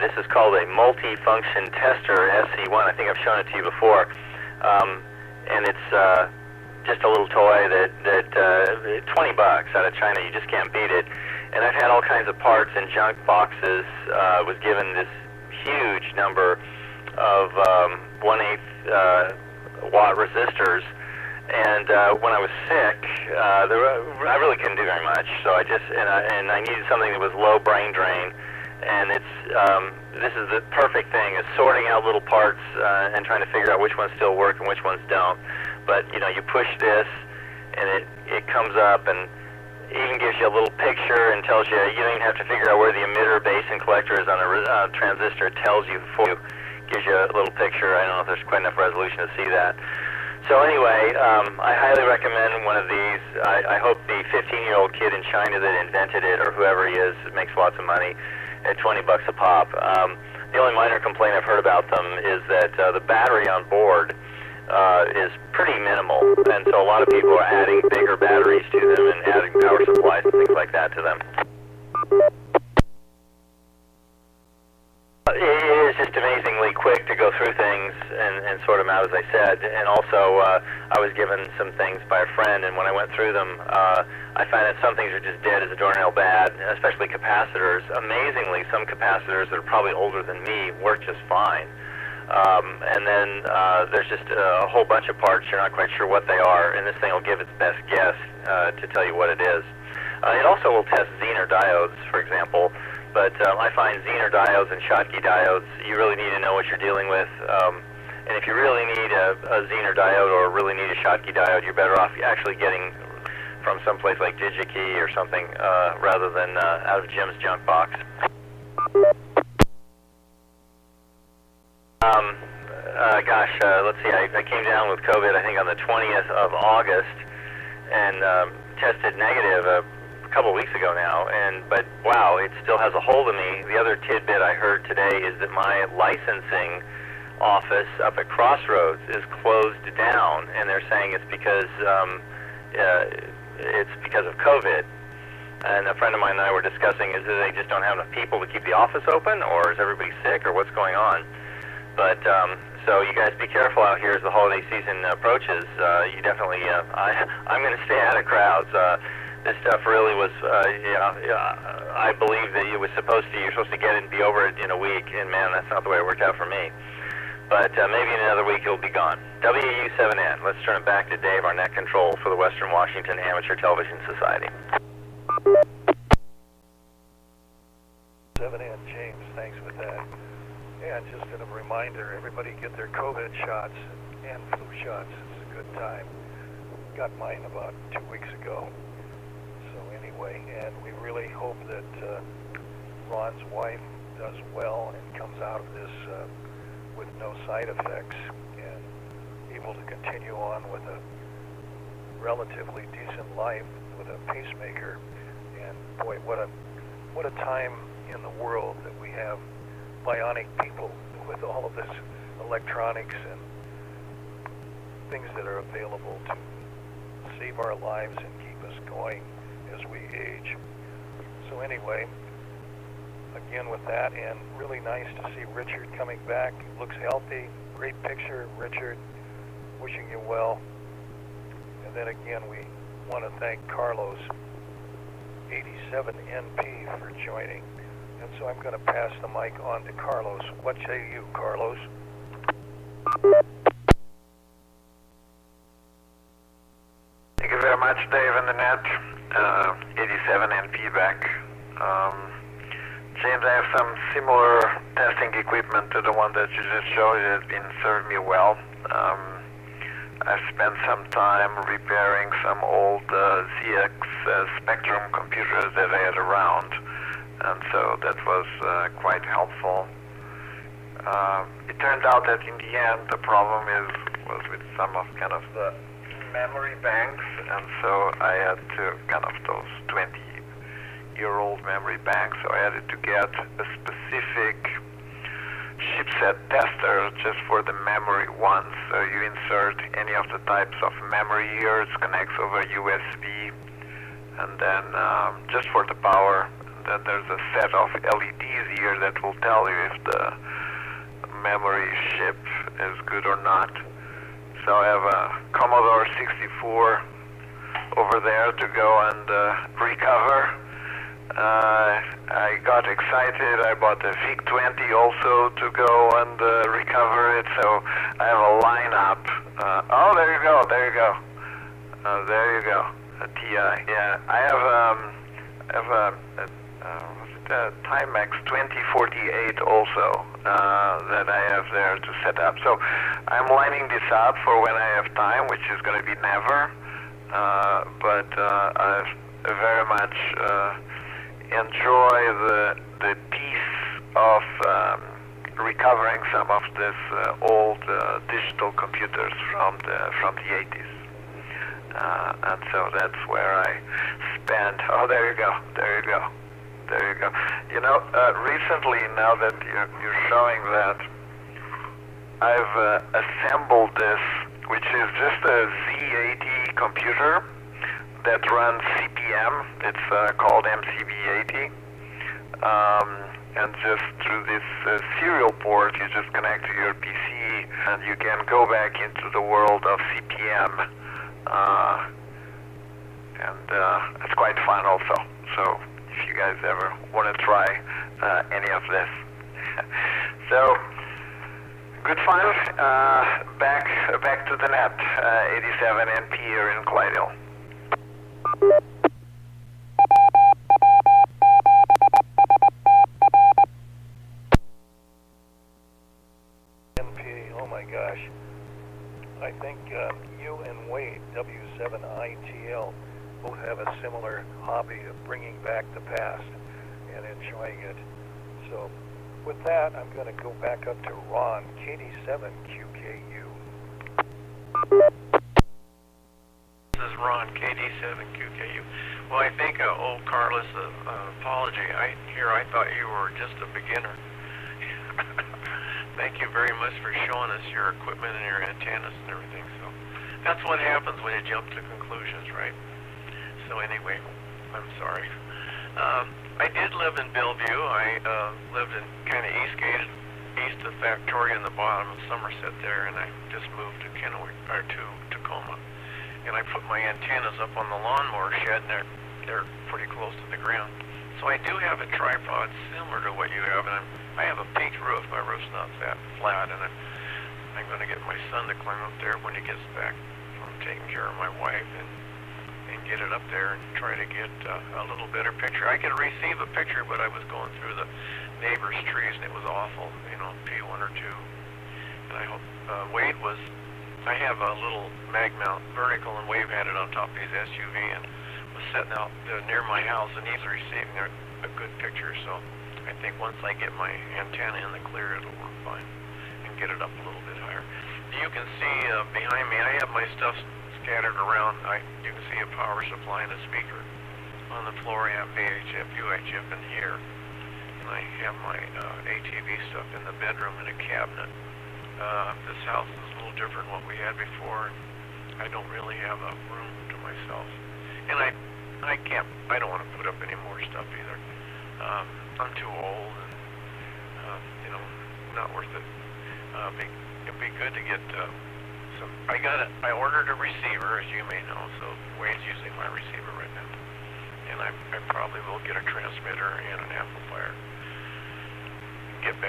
This is called a multi-function tester, SC1. I think I've shown it to you before. And it's just a little toy that 20 bucks out of China. You just can't beat it. And I've had all kinds of parts in junk boxes. Was given this huge number of 1/8 watt resistors. And when I was sick, I really couldn't do very much. So I needed something that was low brain drain. And this is the perfect thing, is sorting out little parts and trying to figure out which ones still work and which ones don't. But you push this, and it comes up and even gives you a little picture and tells you don't even have to figure out where the emitter, base, and collector is on a transistor. It tells you for you, gives you a little picture. I don't know if there's quite enough resolution to see that. So anyway, I highly recommend one of these. I hope the 15-year-old kid in China that invented it, or whoever he is, makes lots of money at 20 bucks a pop. The only minor complaint I've heard about them is that the battery on board is pretty minimal, and so a lot of people are adding bigger batteries to them and adding power supplies and things like that to them. It is just amazingly quick to go through things and sort them out, as I said. And also, I was given some things by a friend, and when I went through them, I found that some things are just dead as a doornail bad, especially capacitors. Amazingly, some capacitors that are probably older than me work just fine. And then there's just a whole bunch of parts you're not quite sure what they are, and this thing will give its best guess to tell you what it is. It also will test Zener diodes, for example. But I find Zener diodes and Schottky diodes, you really need to know what you're dealing with. And if you really need a Zener diode or really need a Schottky diode, you're better off actually getting from someplace like DigiKey or something rather than out of Jim's junk box. Let's see, I came down with COVID, I think, on the 20th of August and tested negative a couple weeks ago now, but wow, it still has a hold of me. The other tidbit I heard today is that my licensing office up at Crossroads is closed down, and they're saying it's because of COVID. And a friend of mine and I were discussing, is that they just don't have enough people to keep the office open, or is everybody sick, or what's going on? But so you guys be careful out here as the holiday season approaches. You definitely, I'm going to stay out of crowds. This stuff really was, I believe that you're supposed to get it and be over it in a week, and man, that's not the way it worked out for me. But maybe in another week it'll be gone. WW7N, let's turn it back to Dave, our net control for the Western Washington Amateur Television Society. 7N, James, thanks for that. And just a reminder, everybody get their COVID shots and flu shots. It's a good time. Got mine about 2 weeks ago. Anyway, and we really hope that Ron's wife does well and comes out of this with no side effects and able to continue on with a relatively decent life with a pacemaker. And boy, what a time in the world that we have bionic people with all of this electronics and things that are available to save our lives and keep us going as we age. So anyway, again with that, and really nice to see Richard coming back. Looks healthy. Great picture, Richard. Wishing you well. And then again, we want to thank Carlos, 87NP, for joining. And so I'm going to pass the mic on to Carlos. What say you, Carlos? Thank you very much, Dave and the net. 87NP back. James, I have some similar testing equipment to the one that you just showed. It has been serving me well. I've spent some time repairing some old ZX Spectrum computers that I had around, and so that was quite helpful. It turned out that in the end the problem was with some of kind of the memory banks, and so I had to kind of those 20-year-old memory banks, so I had to get a specific chipset tester just for the memory ones. So you insert any of the types of memory here, it connects over USB, and then just for the power, then there's a set of LEDs here that will tell you if the memory chip is good or not. So I have a Commodore 64 over there to go and recover. I got excited. I bought a VIC-20 also to go and recover it. So I have a lineup. Oh, there you go. There you go. There you go. A TI. Yeah, I have what's it, Timex 2048 also that I have there to set up. So I'm lining this up for when I have time, which is going to be never. But I very much enjoy the piece of recovering some of this old digital computers from the 80s. And so that's where I spend. Oh, there you go. There you go. There you go. You know, recently, now that you're showing that, I've assembled this, which is just a Z80 computer that runs CPM. It's called MCB80. And just through this serial port, you just connect to your PC, and you can go back into the world of CPM. And it's quite fun also. So if you guys ever want to try any of this. So good fun. Back to the net. 87 NP here in Clydesdale. NP, oh my gosh. I think you and Wade, W7ATS, both have a similar hobby of bringing back the past and enjoying it. So with that, I'm going to go back up to Ron, KD7QKU. This is Ron, KD7QKU. Well, I think old Carlos, apology. I thought you were just a beginner. Thank you very much for showing us your equipment and your antennas and everything. So that's what happens when you jump to conclusions, right? So anyway, I'm sorry. I did live in Bellevue. I lived in kind of east of Factoria in the bottom of Somerset there, and I just moved to Tacoma. And I put my antennas up on the lawnmower shed, and they're pretty close to the ground. So I do have a tripod similar to what you have, and I have a peaked roof. My roof's not that flat, and I'm going to get my son to climb up there when he gets back from taking care of my wife and get it up there and try to get a little better picture. I could receive a picture, but I was going through the neighbor's trees, and it was awful, P1 or 2. And I hope Wade was, I have a little mag mount vertical, and Wade had it on top of his SUV and was sitting out near my house, and he's receiving a good picture. So I think once I get my antenna in the clear, it'll work fine and get it up a little bit higher. You can see behind me, I have my stuff scattered around. You can see a power supply and a speaker. On the floor, I have VHF, UHF in here. And I have my ATV stuff in the bedroom in a cabinet. This house is a little different than what we had before. I don't really have a room to myself. And I don't want to put up any more stuff either. I'm too old and, not worth it. It'd be good to get I ordered a receiver, as you may know, so Wade's using my receiver right now. And I probably will get a transmitter and an amplifier. Get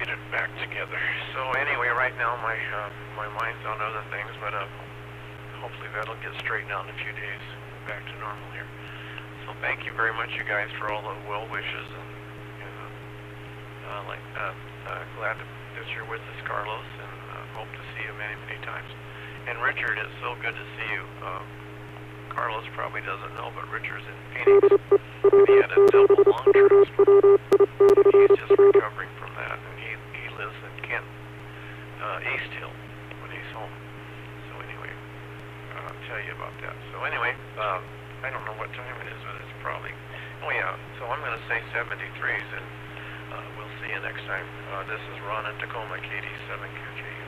it back together. So anyway, right now my mind's on other things, but hopefully that'll get straightened out in a few days. Back to normal here. So thank you very much, you guys, for all the well wishes, and glad that you're with us, Carlos, and hope to see you many, many times. And Richard, it's so good to see you. Carlos probably doesn't know, but Richard's in Phoenix. He had a double lung transplant. He's just recovering from that, and he lives in Kent, East Hill, when he's home. So anyway, I'll tell you about that. So anyway, I don't know what time it is, but it's probably, so I'm going to say 73s, and we'll see you next time. This is Ron in Tacoma, KD7QKU.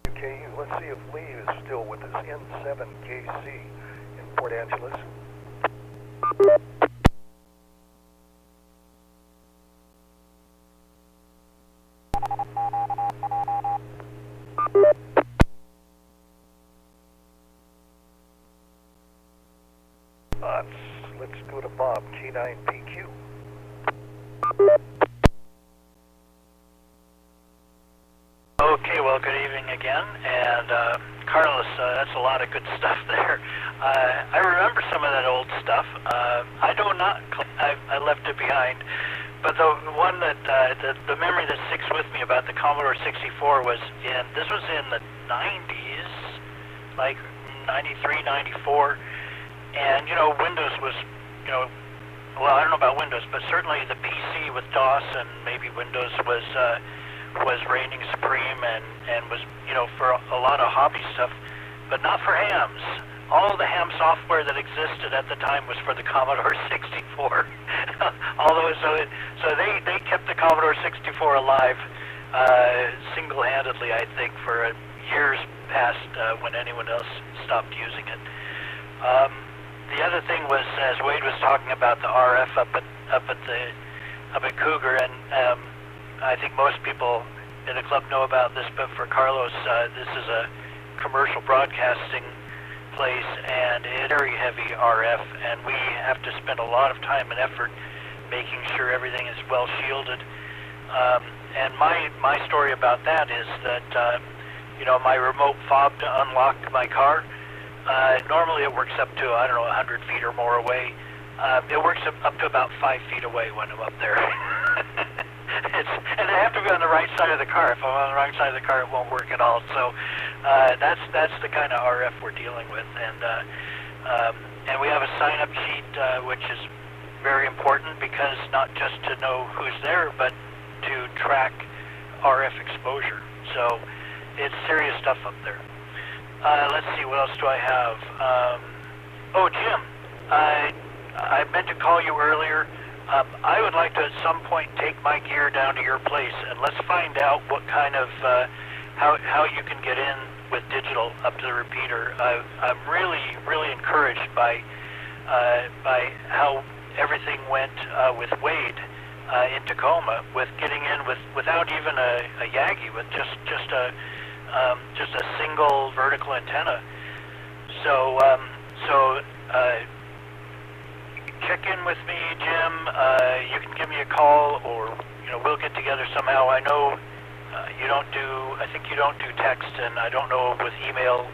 QKU, let's see if Lee is still with us. N7KC in Port Angeles. Let's go to Bob, K9PQ. Okay, well, good evening again, and Carlos, that's a lot of good stuff there. I remember some of that old stuff. I left it behind, but the one that the memory that sticks with me about the Commodore 64 was this was in the 90s, like 93, 94, and Windows was, well, I don't know about Windows, but certainly the PC with DOS and maybe Windows was reigning supreme and was, for a lot of hobby stuff, but not for hams. All the ham software that existed at the time was for the Commodore 64. So they kept the Commodore 64 alive single-handedly, I think, for years past when anyone else stopped using it. The other thing was, as Wade was talking about the RF up at Cougar, and I think most people in the club know about this, but for Carlos, this is a commercial broadcasting place, and it's very heavy RF, and we have to spend a lot of time and effort making sure everything is well shielded. And my story about that is that my remote fob to unlock my car, normally it works up to, 100 feet or more away. It works up to about 5 feet away when I'm up there. And I have to be on the right side of the car. If I'm on the wrong side of the car, it won't work at all. So that's the kind of RF we're dealing with. And we have a sign-up sheet, which is very important because not just to know who's there, but to track RF exposure. So it's serious stuff up there. Let's see, what else do I have? Jim, I meant to call you earlier. I would like to at some point take my gear down to your place, and let's find out what kind of, how you can get in with digital up to the repeater. I'm really, really encouraged by how everything went with Wade in Tacoma, with getting in without even a Yagi, with just a single vertical antenna. So check in with me, Jim. You can give me a call, or we'll get together somehow. I know I think you don't do text, and I don't know with email,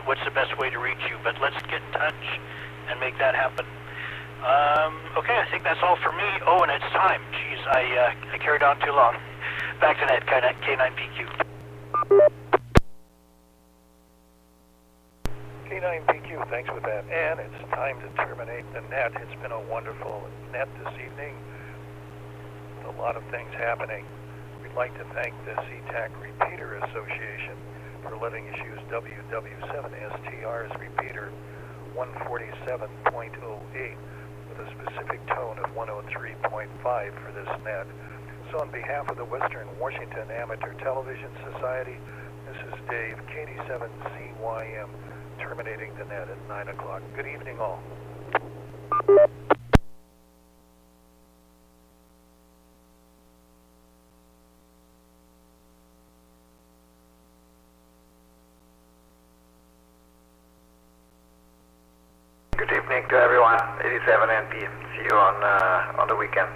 what's the best way to reach you. But let's get in touch and make that happen. Okay, I think that's all for me. Oh, and it's time. Jeez, I carried on too long. Back to net, K9PQ. K9PQ, thanks for that. And it's time to terminate the net. It's been a wonderful net this evening with a lot of things happening. We'd like to thank the SeaTac Repeater Association for letting us use WW7ATS repeater 147.08 with a specific tone of 103.5 for this net. So on behalf of the Western Washington Amateur Television Society, this is Dave, KD7CYM, terminating the net at 9 o'clock. Good evening, all. Good evening to everyone. 87NP. See you on the weekend.